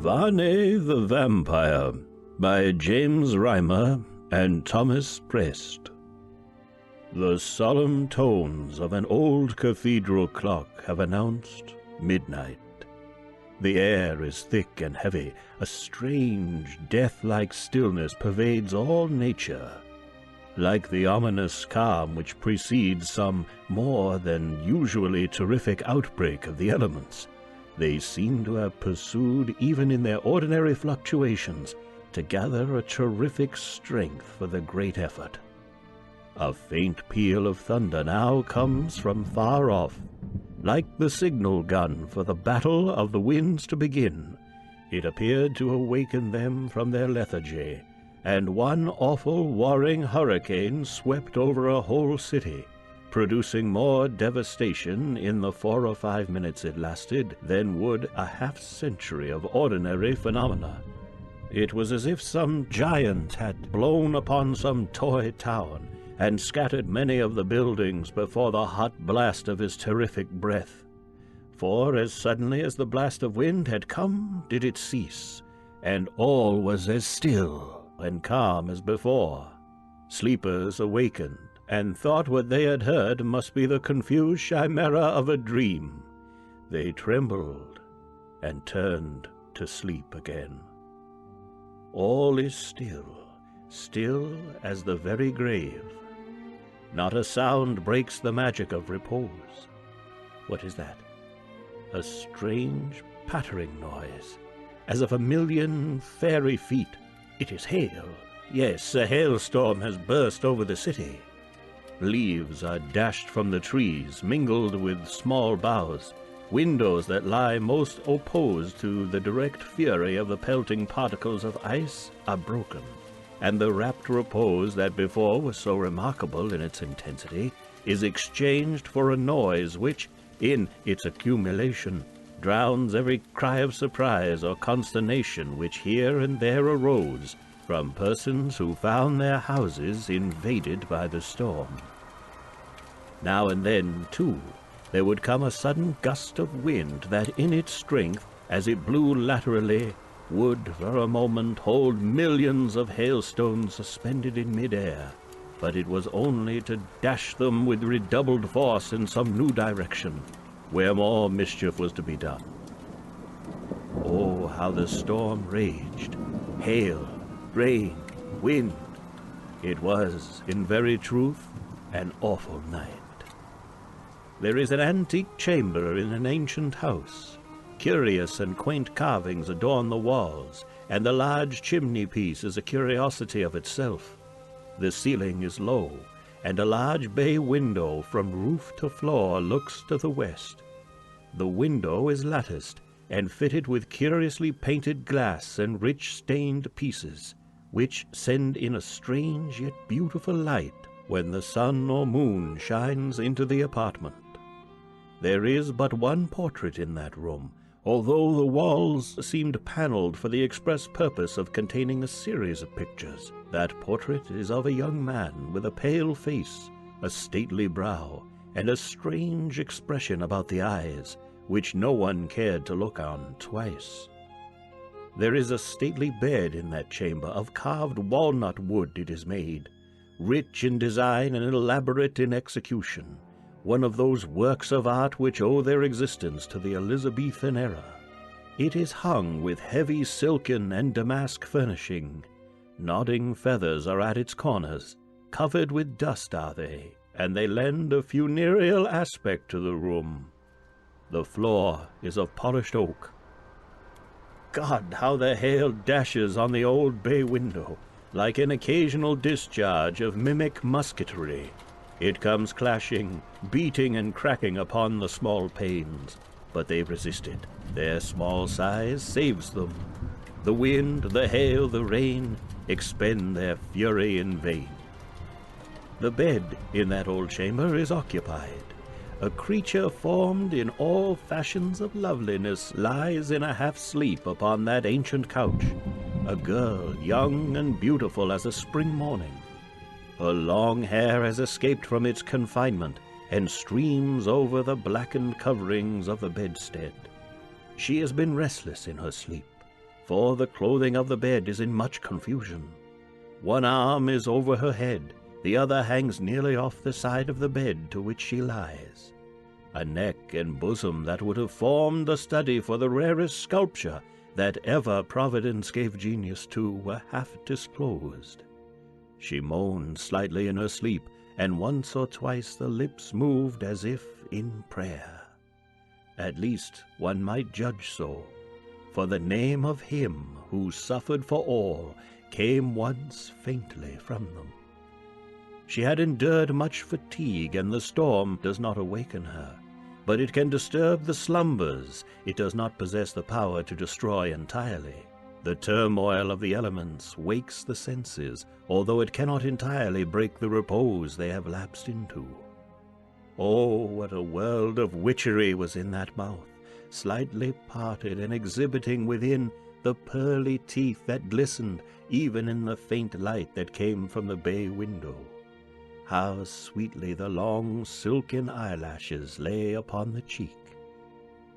Varney the Vampire by James Rymer and Thomas Prest. The solemn tones of an old cathedral clock have announced midnight. The air is thick and heavy. A strange, death-like stillness pervades all nature. Like the ominous calm which precedes some more than usually terrific outbreak of the elements, they seem to have pursued, even in their ordinary fluctuations, to gather a terrific strength for the great effort. A faint peal of thunder now comes from far off, like the signal gun for the battle of the winds to begin. It appeared to awaken them from their lethargy, and one awful warring hurricane swept over a whole city, producing more devastation in the 4 or 5 minutes it lasted than would a half-century of ordinary phenomena. It was as if some giant had blown upon some toy town and scattered many of the buildings before the hot blast of his terrific breath. For as suddenly as the blast of wind had come, did it cease, and all was as still and calm as before. Sleepers awakened, and thought what they had heard must be the confused chimera of a dream. They trembled and turned to sleep again. All is still, still as the very grave. Not a sound breaks the magic of repose. What is that? A strange pattering noise, as of a million fairy feet. It is hail. Yes, a hailstorm has burst over the city. Leaves are dashed from the trees, mingled with small boughs. Windows that lie most opposed to the direct fury of the pelting particles of ice are broken, and the rapt repose that before was so remarkable in its intensity is exchanged for a noise which, in its accumulation, drowns every cry of surprise or consternation which here and there arose from persons who found their houses invaded by the storm. Now and then, too, there would come a sudden gust of wind that in its strength, as it blew laterally, would for a moment hold millions of hailstones suspended in mid-air, but it was only to dash them with redoubled force in some new direction, where more mischief was to be done. Oh, how the storm raged! Hail, rain, wind. It was, in very truth, an awful night. There is an antique chamber in an ancient house. Curious and quaint carvings adorn the walls, and the large chimney-piece is a curiosity of itself. The ceiling is low, and a large bay window from roof to floor looks to the west. The window is latticed, and fitted with curiously painted glass and rich stained pieces, which send in a strange yet beautiful light when the sun or moon shines into the apartment. There is but one portrait in that room, although the walls seemed paneled for the express purpose of containing a series of pictures. That portrait is of a young man with a pale face, a stately brow, and a strange expression about the eyes, which no one cared to look on twice. There is a stately bed in that chamber. Of carved walnut wood it is made, rich in design and elaborate in execution, one of those works of art which owe their existence to the Elizabethan era. It is hung with heavy silken and damask furnishing. Nodding feathers are at its corners, covered with dust are they, and they lend a funereal aspect to the room. The floor is of polished oak. God, how the hail dashes on the old bay window, like an occasional discharge of mimic musketry. It comes clashing, beating and cracking upon the small panes, but they resist it. Their small size saves them. The wind, the hail, the rain expend their fury in vain. The bed in that old chamber is occupied. A creature formed in all fashions of loveliness lies in a half-sleep upon that ancient couch, a girl young and beautiful as a spring morning. Her long hair has escaped from its confinement and streams over the blackened coverings of the bedstead. She has been restless in her sleep, for the clothing of the bed is in much confusion. One arm is over her head, the other hangs nearly off the side of the bed to which she lies. A neck and bosom that would have formed a study for the rarest sculpture that ever Providence gave genius to were half disclosed. She moaned slightly in her sleep, and once or twice the lips moved as if in prayer. At least one might judge so, for the name of him who suffered for all came once faintly from them. She had endured much fatigue, and the storm does not awaken her, but it can disturb the slumbers. It does not possess the power to destroy entirely. The turmoil of the elements wakes the senses, although it cannot entirely break the repose they have lapsed into. Oh, what a world of witchery was in that mouth, slightly parted and exhibiting within the pearly teeth that glistened even in the faint light that came from the bay window. How sweetly the long silken eyelashes lay upon the cheek.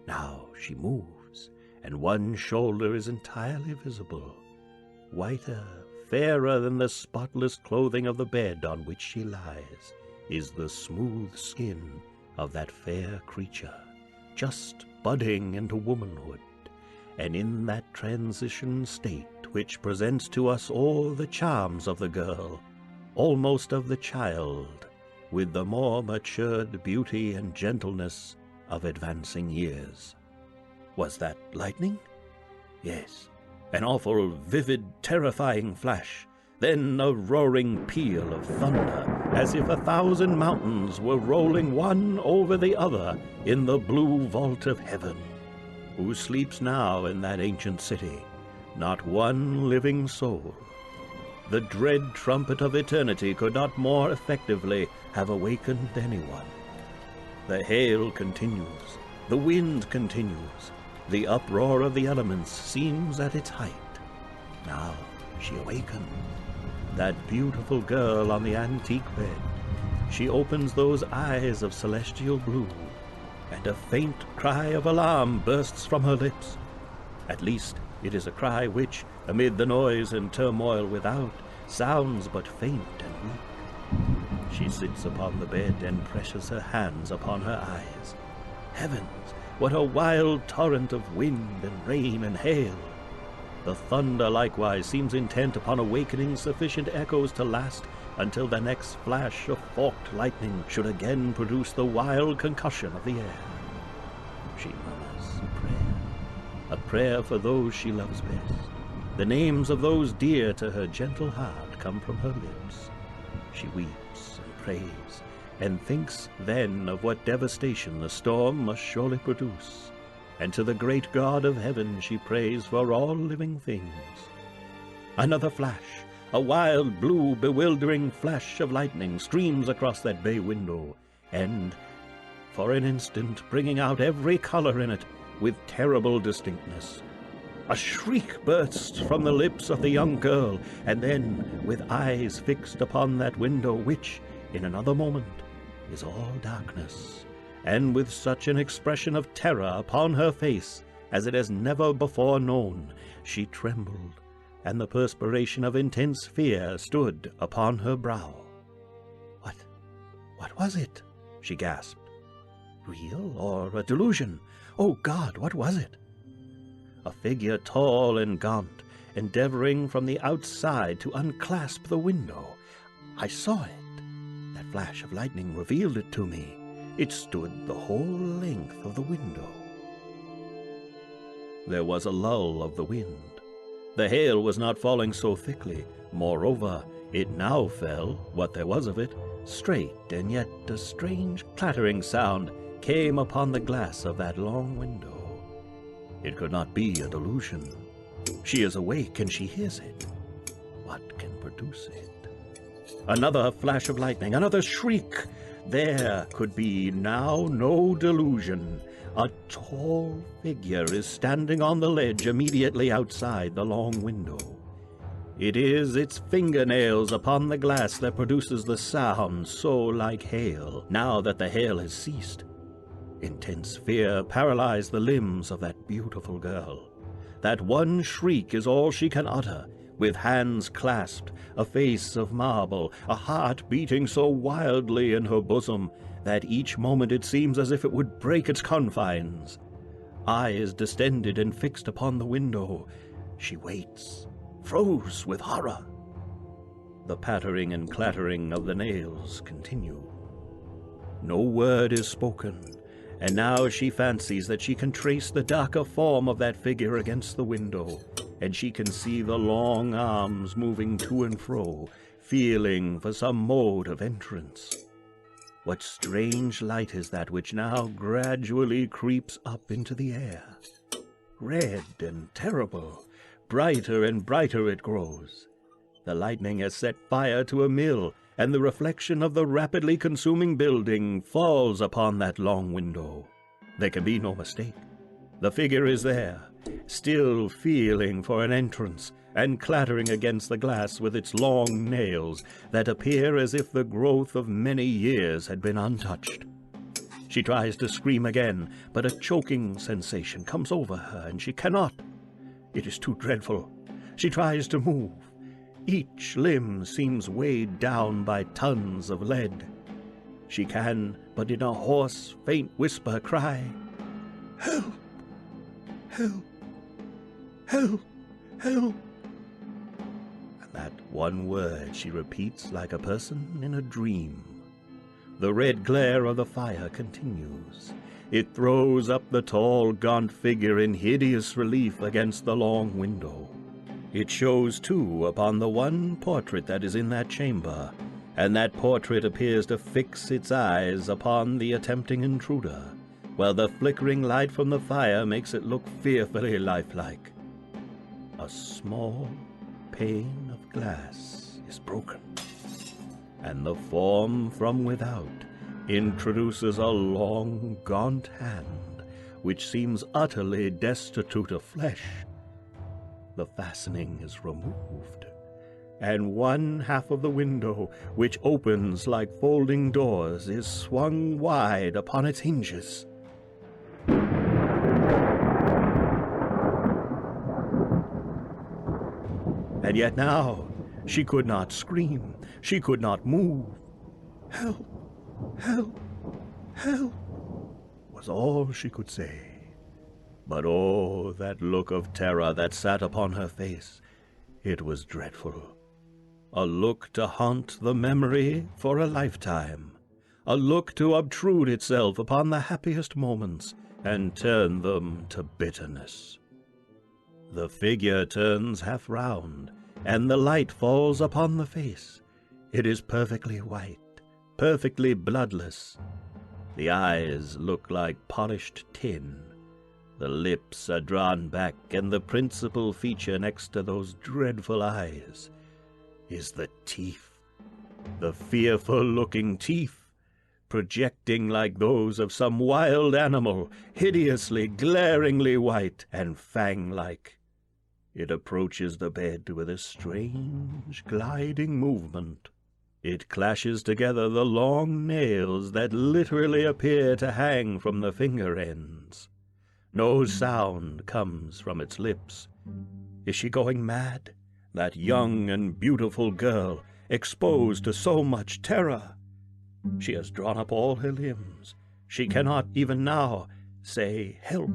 Now she moves, and one shoulder is entirely visible. Whiter, fairer than the spotless clothing of the bed on which she lies, is the smooth skin of that fair creature, just budding into womanhood, and in that transition state which presents to us all the charms of the girl, almost of the child, with the more matured beauty and gentleness of advancing years. Was that lightning? Yes, an awful, vivid, terrifying flash, then a roaring peal of thunder, as if 1,000 mountains were rolling one over the other in the blue vault of heaven. Who sleeps now in that ancient city? Not one living soul. The dread trumpet of eternity could not more effectively have awakened anyone. The hail continues, the wind continues, the uproar of the elements seems at its height. Now she awakened, that beautiful girl on the antique bed. She opens those eyes of celestial blue, and a faint cry of alarm bursts from her lips. At least it is a cry which, amid the noise and turmoil without, sounds but faint and weak. She sits upon the bed and presses her hands upon her eyes. Heavens, what a wild torrent of wind and rain and hail! The thunder likewise seems intent upon awakening sufficient echoes to last until the next flash of forked lightning should again produce the wild concussion of the air. She murmurs a prayer for those she loves best. The names of those dear to her gentle heart come from her lips. She weeps and prays, and thinks then of what devastation the storm must surely produce. And to the great God of heaven she prays for all living things. Another flash, a wild, blue, bewildering flash of lightning streams across that bay window, and, for an instant, bringing out every color in it with terrible distinctness. A shriek bursts from the lips of the young girl, and then, with eyes fixed upon that window, which, in another moment, is all darkness, and with such an expression of terror upon her face as it has never before known, she trembled, and the perspiration of intense fear stood upon her brow. What was it? She gasped. Real or a delusion? Oh, God, what was it? A figure tall and gaunt, endeavoring from the outside to unclasp the window. I saw it. That flash of lightning revealed it to me. It stood the whole length of the window. There was a lull of the wind. The hail was not falling so thickly. Moreover, it now fell, what there was of it, straight, and yet a strange clattering sound came upon the glass of that long window. It could not be a delusion. She is awake, and she hears it. What can produce it? Another flash of lightning, another shriek. There could be now no delusion. A tall figure is standing on the ledge immediately outside the long window. It is its fingernails upon the glass that produces the sound so like hail, now that the hail has ceased. Intense fear paralyzed the limbs of that beautiful girl. That one shriek is all she can utter, with hands clasped, a face of marble, a heart beating so wildly in her bosom that each moment it seems as if it would break its confines. Eyes distended and fixed upon the window, she waits, froze with horror. The pattering and clattering of the nails continue. No word is spoken, and now she fancies that she can trace the darker form of that figure against the window, and she can see the long arms moving to and fro, feeling for some mode of entrance. What strange light is that which now gradually creeps up into the air? Red and terrible, brighter and brighter it grows. The lightning has set fire to a mill, and the reflection of the rapidly consuming building falls upon that long window. There can be no mistake. The figure is there, still feeling for an entrance, and clattering against the glass with its long nails that appear as if the growth of many years had been untouched. She tries to scream again, but a choking sensation comes over her, and she cannot. It is too dreadful. She tries to move. Each limb seems weighed down by tons of lead. She can, but in a hoarse, faint whisper, cry, "Help! Help! Help! Help!" And that one word she repeats like a person in a dream. The red glare of the fire continues. It throws up the tall, gaunt figure in hideous relief against the long window. It shows, too, upon the one portrait that is in that chamber, and that portrait appears to fix its eyes upon the attempting intruder, while the flickering light from the fire makes it look fearfully lifelike. A small pane of glass is broken, and the form from without introduces a long, gaunt hand, which seems utterly destitute of flesh. The fastening is removed, and one half of the window, which opens like folding doors, is swung wide upon its hinges. And yet now she could not scream, she could not move. "Help! Help! Help!" was all she could say. But oh, that look of terror that sat upon her face, it was dreadful. A look to haunt the memory for a lifetime. A look to obtrude itself upon the happiest moments and turn them to bitterness. The figure turns half round, and the light falls upon the face. It is perfectly white, perfectly bloodless. The eyes look like polished tin. The lips are drawn back, and the principal feature next to those dreadful eyes is the teeth. The fearful-looking teeth, projecting like those of some wild animal, hideously, glaringly white and fang-like. It approaches the bed with a strange, gliding movement. It clashes together the long nails that literally appear to hang from the finger ends. No sound comes from its lips. Is she going mad? That young and beautiful girl, exposed to so much terror. She has drawn up all her limbs. She cannot even now say, "Help."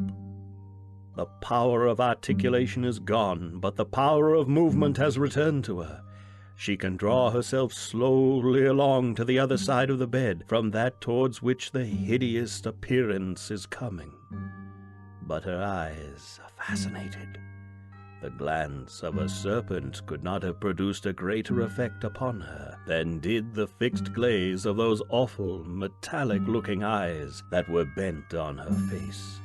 The power of articulation is gone, but the power of movement has returned to her. She can draw herself slowly along to the other side of the bed, from that towards which the hideous appearance is coming. But her eyes are fascinated. The glance of a serpent could not have produced a greater effect upon her than did the fixed glaze of those awful, metallic-looking eyes that were bent on her face.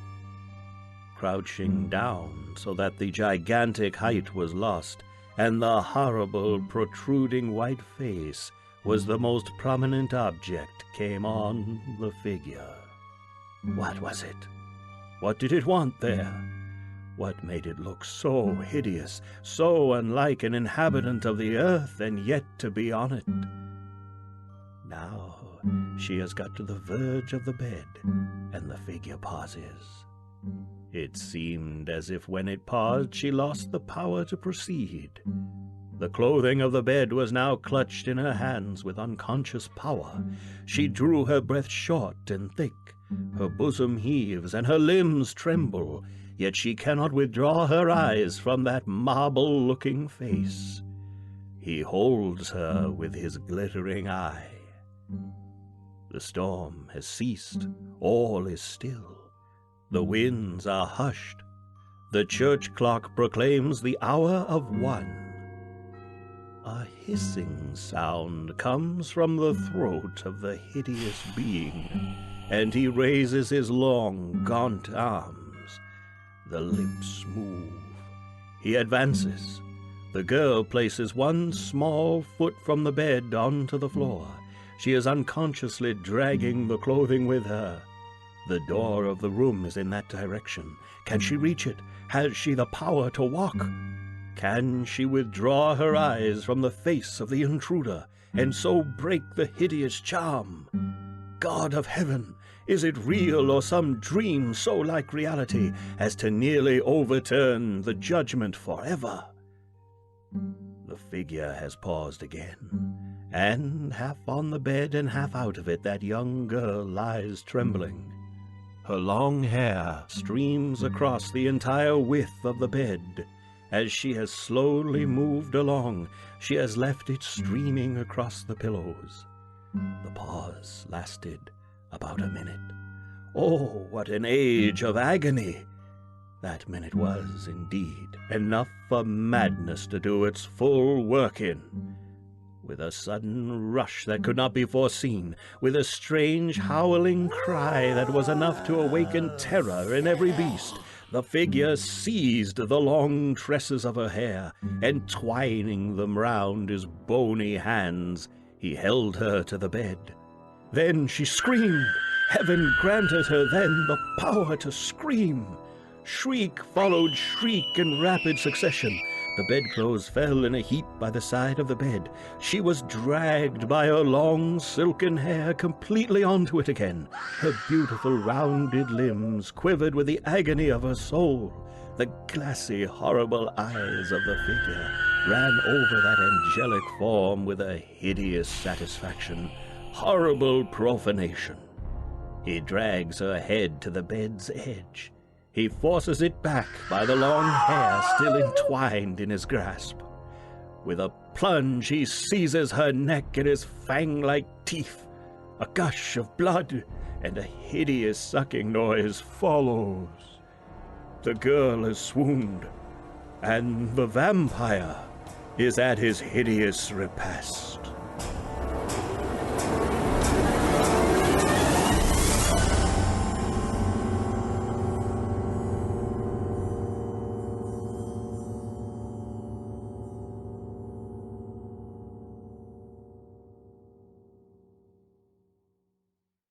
Crouching down so that the gigantic height was lost, and the horrible, protruding white face was the most prominent object, came on the figure. What was it? What did it want there? What made it look so hideous, so unlike an inhabitant of the earth, and yet to be on it? Now she has got to the verge of the bed, and the figure pauses. It seemed as if when it paused she lost the power to proceed. The clothing of the bed was now clutched in her hands with unconscious power. She drew her breath short and thick. Her bosom heaves and her limbs tremble, yet she cannot withdraw her eyes from that marble-looking face. He holds her with his glittering eye. The storm has ceased. All is still. The winds are hushed. The church clock proclaims the hour of 1. A hissing sound comes from the throat of the hideous being, and he raises his long, gaunt arms. The lips move. He advances. The girl places one small foot from the bed onto the floor. She is unconsciously dragging the clothing with her. The door of the room is in that direction. Can she reach it? Has she the power to walk? Can she withdraw her eyes from the face of the intruder, and so break the hideous charm? God of heaven, is it real or some dream so like reality as to nearly overturn the judgment forever? The figure has paused again, and half on the bed and half out of it that young girl lies trembling. Her long hair streams across the entire width of the bed. As she has slowly moved along, she has left it streaming across the pillows. The pause lasted about a minute. Oh, what an age of agony! That minute was, indeed, enough for madness to do its full work in. With a sudden rush that could not be foreseen, with a strange howling cry that was enough to awaken terror in every beast, the figure seized the long tresses of her hair, and twining them round his bony hands, he held her to the bed. Then she screamed. Heaven granted her then the power to scream. Shriek followed shriek in rapid succession. The bedclothes fell in a heap by the side of the bed. She was dragged by her long silken hair completely onto it again. Her beautiful rounded limbs quivered with the agony of her soul. The glassy, horrible eyes of the figure ran over that angelic form with a hideous satisfaction, horrible profanation. He drags her head to the bed's edge. He forces it back by the long hair still entwined in his grasp. With a plunge, he seizes her neck in his fang-like teeth. A gush of blood and a hideous sucking noise follows. The girl has swooned, and the vampire is at his hideous repast.